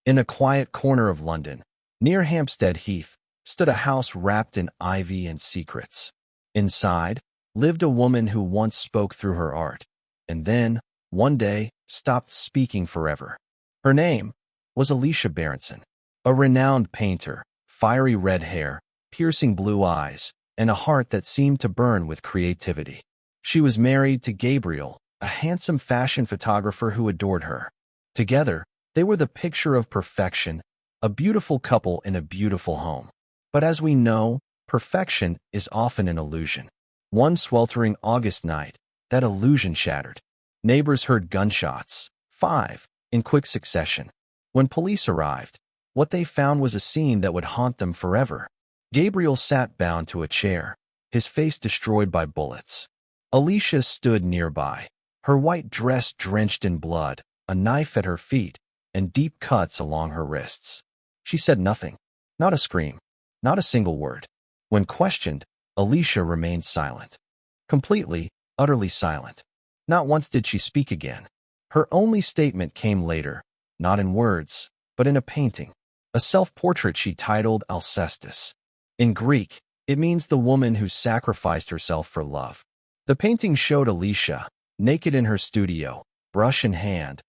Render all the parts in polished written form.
In a quiet corner of London, near Hampstead Heath, stood a house wrapped in ivy and secrets. Inside lived a woman who once spoke through her art, and then, one day, stopped speaking forever. Her name was Alicia Berenson, a renowned painter, fiery red hair, piercing blue eyes, and a heart that seemed to burn with creativity. She was married to Gabriel, a handsome fashion photographer who adored her. Together, they were the picture of perfection, a beautiful couple in a beautiful home. But as we know, perfection is often an illusion. One sweltering August night, that illusion shattered. Neighbors heard gunshots, 5, in quick succession. When police arrived, what they found was a scene that would haunt them forever. Gabriel sat bound to a chair, his face destroyed by bullets. Alicia stood nearby, her white dress drenched in blood, a knife at her feet, and deep cuts along her wrists. She said nothing, not a scream, not a single word. When questioned, Alicia remained silent. Completely, utterly silent. Not once did she speak again. Her only statement came later, not in words, but in a painting, a self-portrait she titled Alcestis. In Greek, it means the woman who sacrificed herself for love. The painting showed Alicia, naked in her studio, brush in hand,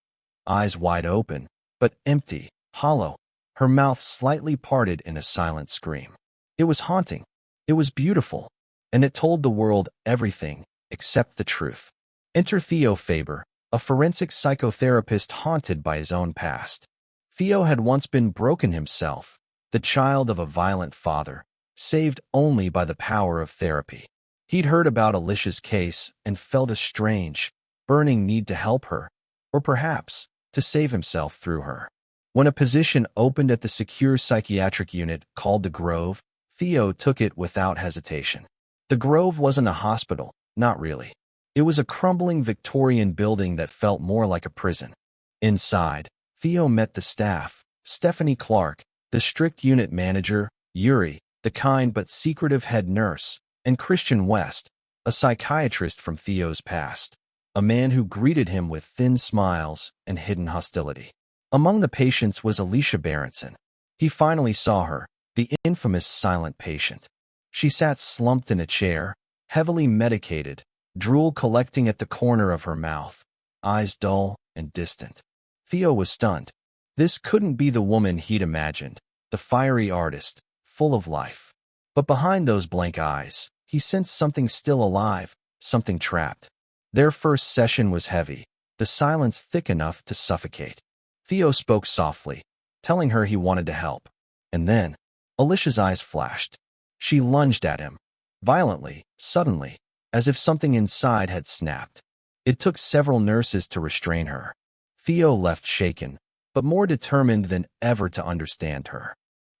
eyes wide open, but empty, hollow, her mouth slightly parted in a silent scream. It was haunting. It was beautiful, and it told the world everything except the truth. Enter Theo Faber, a forensic psychotherapist haunted by his own past. Theo had once been broken himself, the child of a violent father, saved only by the power of therapy. He'd heard about Alicia's case and felt a strange, burning need to help her, or perhaps to save himself through her. When a position opened at the secure psychiatric unit called the Grove, Theo took it without hesitation. The Grove wasn't a hospital, not really. It was a crumbling Victorian building that felt more like a prison. Inside, Theo met the staff, Stephanie Clark, the strict unit manager, Yuri, the kind but secretive head nurse, and Christian West, a psychiatrist from Theo's past, a man who greeted him with thin smiles and hidden hostility. Among the patients was Alicia Berenson. He finally saw her, the infamous silent patient. She sat slumped in a chair, heavily medicated, drool collecting at the corner of her mouth, eyes dull and distant. Theo was stunned. This couldn't be the woman he'd imagined, the fiery artist, full of life. But behind those blank eyes, he sensed something still alive, something trapped. Their first session was heavy, the silence thick enough to suffocate. Theo spoke softly, telling her he wanted to help. And then, Alicia's eyes flashed. She lunged at him, violently, suddenly, as if something inside had snapped. It took several nurses to restrain her. Theo left shaken, but more determined than ever to understand her.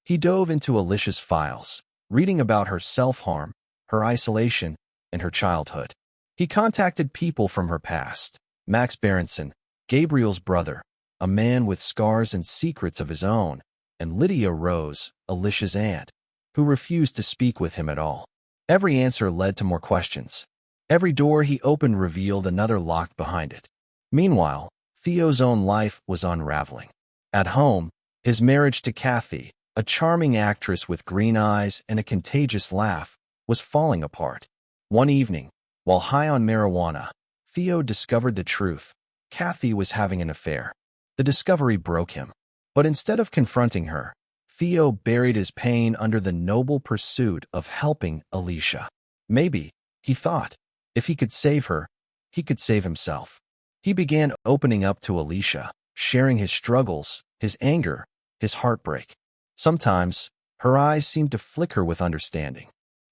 He dove into Alicia's files, reading about her self-harm, her isolation, and her childhood. He contacted people from her past, Max Berenson, Gabriel's brother, a man with scars and secrets of his own, and Lydia Rose, Alicia's aunt, who refused to speak with him at all. Every answer led to more questions. Every door he opened revealed another locked behind it. Meanwhile, Theo's own life was unraveling. At home, his marriage to Kathy, a charming actress with green eyes and a contagious laugh, was falling apart. One evening, while high on marijuana, Theo discovered the truth. Kathy was having an affair. The discovery broke him. But instead of confronting her, Theo buried his pain under the noble pursuit of helping Alicia. Maybe, he thought, if he could save her, he could save himself. He began opening up to Alicia, sharing his struggles, his anger, his heartbreak. Sometimes, her eyes seemed to flicker with understanding.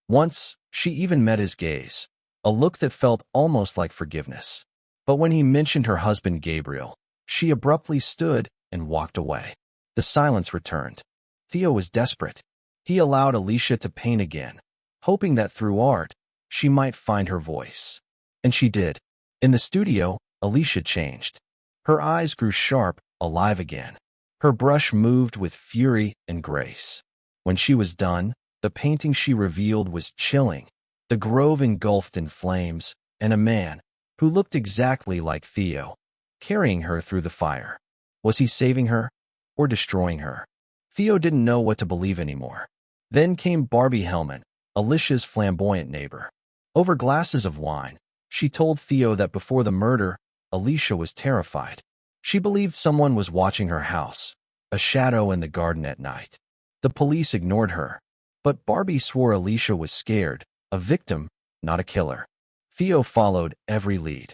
Once, she even met his gaze, a look that felt almost like forgiveness. But when he mentioned her husband Gabriel, she abruptly stood and walked away. The silence returned. Theo was desperate. He allowed Alicia to paint again, hoping that through art, she might find her voice. And she did. In the studio, Alicia changed. Her eyes grew sharp, alive again. Her brush moved with fury and grace. When she was done, the painting she revealed was chilling, the grove engulfed in flames, and a man, who looked exactly like Theo, carrying her through the fire. Was he saving her? or destroying her. Theo didn't know what to believe anymore. Then came Barbie Hellman, Alicia's flamboyant neighbor. Over glasses of wine, she told Theo that before the murder, Alicia was terrified. She believed someone was watching her house, a shadow in the garden at night. The police ignored her, but Barbie swore Alicia was scared, a victim, not a killer. Theo followed every lead.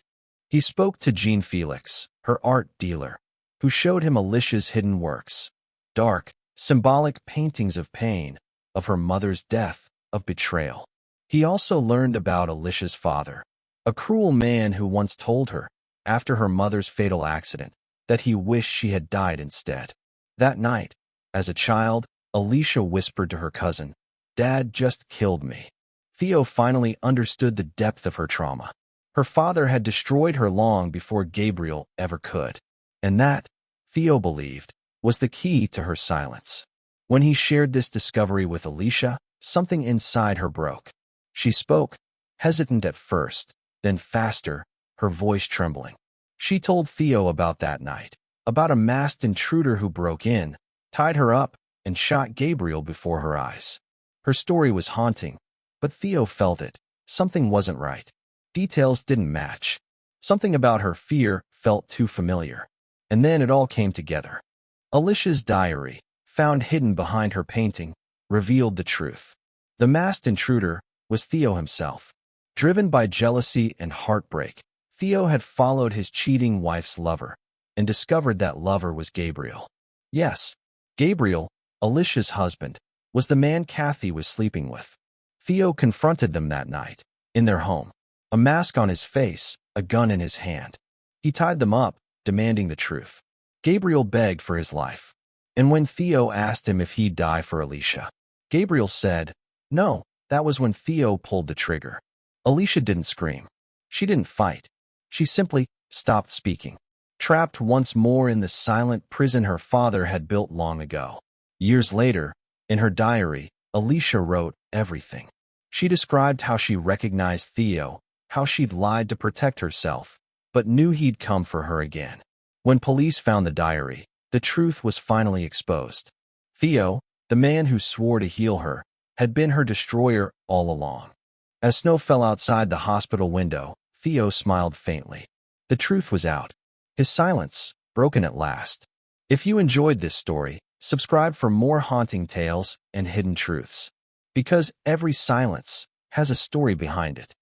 He spoke to Jean Felix, her art dealer, who showed him Alicia's hidden works. Dark, symbolic paintings of pain, of her mother's death, of betrayal. He also learned about Alicia's father, a cruel man who once told her, after her mother's fatal accident, that he wished she had died instead. That night, as a child, Alicia whispered to her cousin, "Dad just killed me." Theo finally understood the depth of her trauma. Her father had destroyed her long before Gabriel ever could. And that, Theo believed, was the key to her silence. When he shared this discovery with Alicia, something inside her broke. She spoke, hesitant at first, then faster, her voice trembling. She told Theo about that night, about a masked intruder who broke in, tied her up, and shot Gabriel before her eyes. Her story was haunting, but Theo felt it. Something wasn't right. Details didn't match. Something about her fear felt too familiar. And then it all came together. Alicia's diary, found hidden behind her painting, revealed the truth. The masked intruder was Theo himself. Driven by jealousy and heartbreak, Theo had followed his cheating wife's lover and discovered that lover was Gabriel. Yes, Gabriel, Alicia's husband, was the man Kathy was sleeping with. Theo confronted them that night, in their home, a mask on his face, a gun in his hand. He tied them up, demanding the truth. Gabriel begged for his life. And when Theo asked him if he'd die for Alicia, Gabriel said, no. That was when Theo pulled the trigger. Alicia didn't scream. She didn't fight. She simply stopped speaking, trapped once more in the silent prison her father had built long ago. Years later, in her diary, Alicia wrote everything. She described how she recognized Theo, how she'd lied to protect herself, but knew he'd come for her again. When police found the diary, the truth was finally exposed. Theo, the man who swore to heal her, had been her destroyer all along. As snow fell outside the hospital window, Theo smiled faintly. The truth was out. His silence, broken at last. If you enjoyed this story, subscribe for more haunting tales and hidden truths. Because every silence has a story behind it.